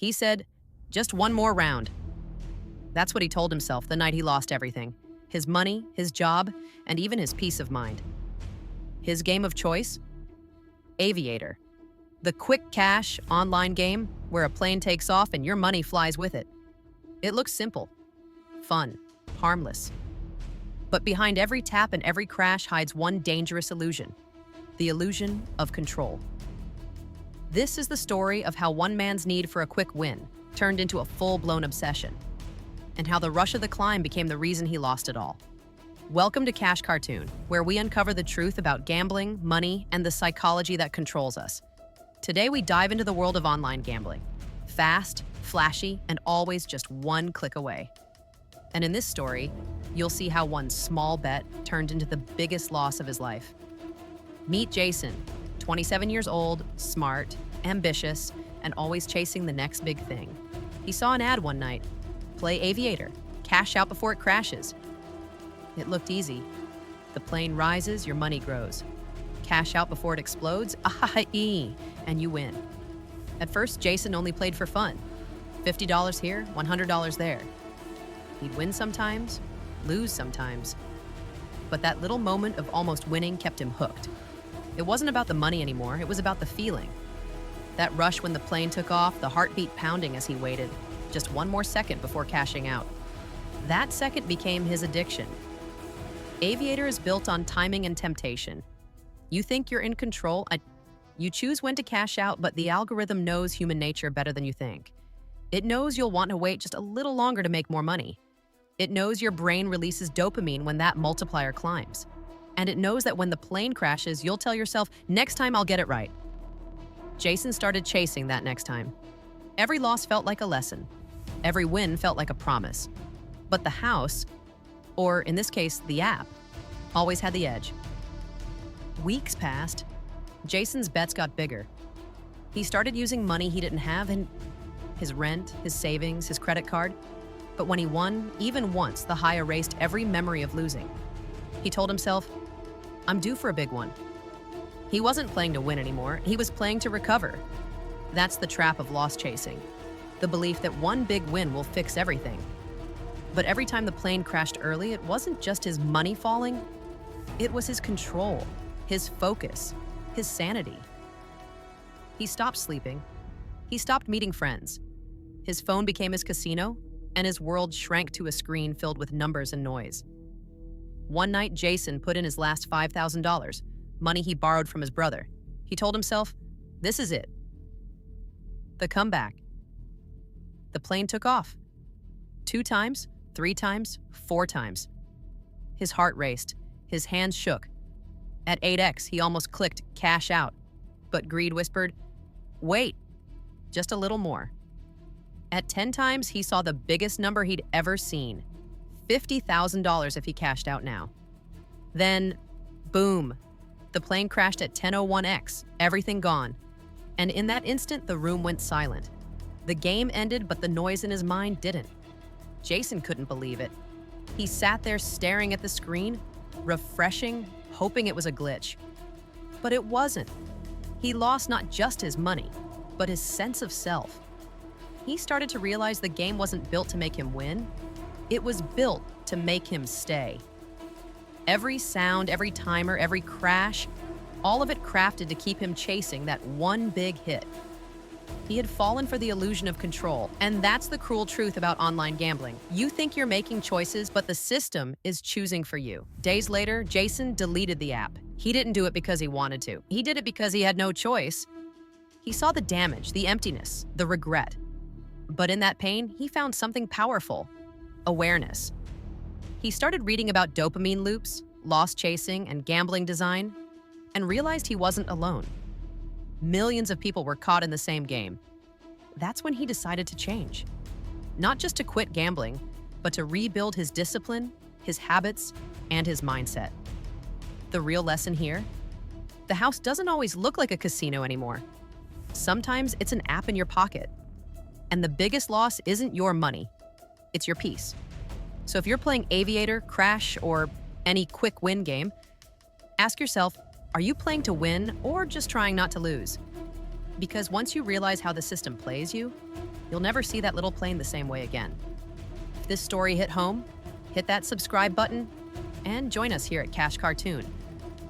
He said, just one more round. That's what he told himself the night he lost everything. His money, his job, and even his peace of mind. His game of choice? Aviator. The quick cash online game where a plane takes off and your money flies with it. It looks simple, fun, harmless. But behind every tap and every crash hides one dangerous illusion, the illusion of control. This is the story of how one man's need for a quick win turned into a full-blown obsession, and how the rush of the climb became the reason he lost it all. Welcome to Cash Cartoon, where we uncover the truth about gambling, money, and the psychology that controls us. Today we dive into the world of online gambling. Fast, flashy, and always just one click away. And in this story, you'll see how one small bet turned into the biggest loss of his life. Meet Jason, 27 years old, smart, ambitious, and always chasing the next big thing. He saw an ad one night, play Aviator, cash out before it crashes. It looked easy. The plane rises, your money grows. Cash out before it explodes, and you win. At first, Jason only played for fun. $50 here, $100 there. He'd win sometimes, lose sometimes. But that little moment of almost winning kept him hooked. It wasn't about the money anymore, it was about the feeling. That rush when the plane took off, the heartbeat pounding as he waited, just one more second before cashing out. That second became his addiction. Aviator is built on timing and temptation. You think you're in control, you choose when to cash out, but the algorithm knows human nature better than you think. It knows you'll want to wait just a little longer to make more money. It knows your brain releases dopamine when that multiplier climbs. And it knows that when the plane crashes, you'll tell yourself, next time I'll get it right. Jason started chasing that next time. Every loss felt like a lesson. Every win felt like a promise. But the house, or in this case, the app, always had the edge. Weeks passed. Jason's bets got bigger. He started using money he didn't have in his rent, his savings, his credit card. But when he won, even once, the high erased every memory of losing. He told himself, I'm due for a big one. He wasn't playing to win anymore. He was playing to recover. That's the trap of loss chasing. The belief that one big win will fix everything. But every time the plane crashed early, it wasn't just his money falling. It was his control, his focus, his sanity. He stopped sleeping. He stopped meeting friends. His phone became his casino, and his world shrank to a screen filled with numbers and noise. One night, Jason put in his last $5,000, money he borrowed from his brother. He told himself, this is it. The comeback. The plane took off. 2 times, 3 times, 4 times. His heart raced. His hands shook. At 8x, he almost clicked cash out. But greed whispered, wait, just a little more. At 10 times, he saw the biggest number he'd ever seen. $50,000 if he cashed out now. Then, boom, the plane crashed at 10:01x, everything gone. And in that instant, the room went silent. The game ended, but the noise in his mind didn't. Jason couldn't believe it. He sat there staring at the screen, refreshing, hoping it was a glitch. But it wasn't. He lost not just his money, but his sense of self. He started to realize the game wasn't built to make him win. It was built to make him stay. Every sound, every timer, every crash, all of it crafted to keep him chasing that one big hit. He had fallen for the illusion of control, and that's the cruel truth about online gambling. You think you're making choices, but the system is choosing for you. Days later, Jason deleted the app. He didn't do it because he wanted to. He did it because he had no choice. He saw the damage, the emptiness, the regret. But in that pain, he found something powerful: awareness. He started reading about dopamine loops, loss chasing, and gambling design, and realized he wasn't alone. Millions of people were caught in the same game. That's when he decided to change. Not just to quit gambling, but to rebuild his discipline, his habits, and his mindset. The real lesson here? The house doesn't always look like a casino anymore. Sometimes it's an app in your pocket. And the biggest loss isn't your money, it's your peace. So if you're playing Aviator, Crash, or any quick win game, ask yourself, are you playing to win or just trying not to lose? Because once you realize how the system plays you, you'll never see that little plane the same way again. If this story hit home, hit that subscribe button and join us here at Cash Cartoon,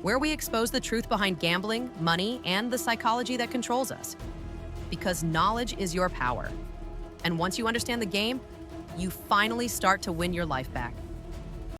where we expose the truth behind gambling, money, and the psychology that controls us. Because knowledge is your power. And once you understand the game, you finally start to win your life back.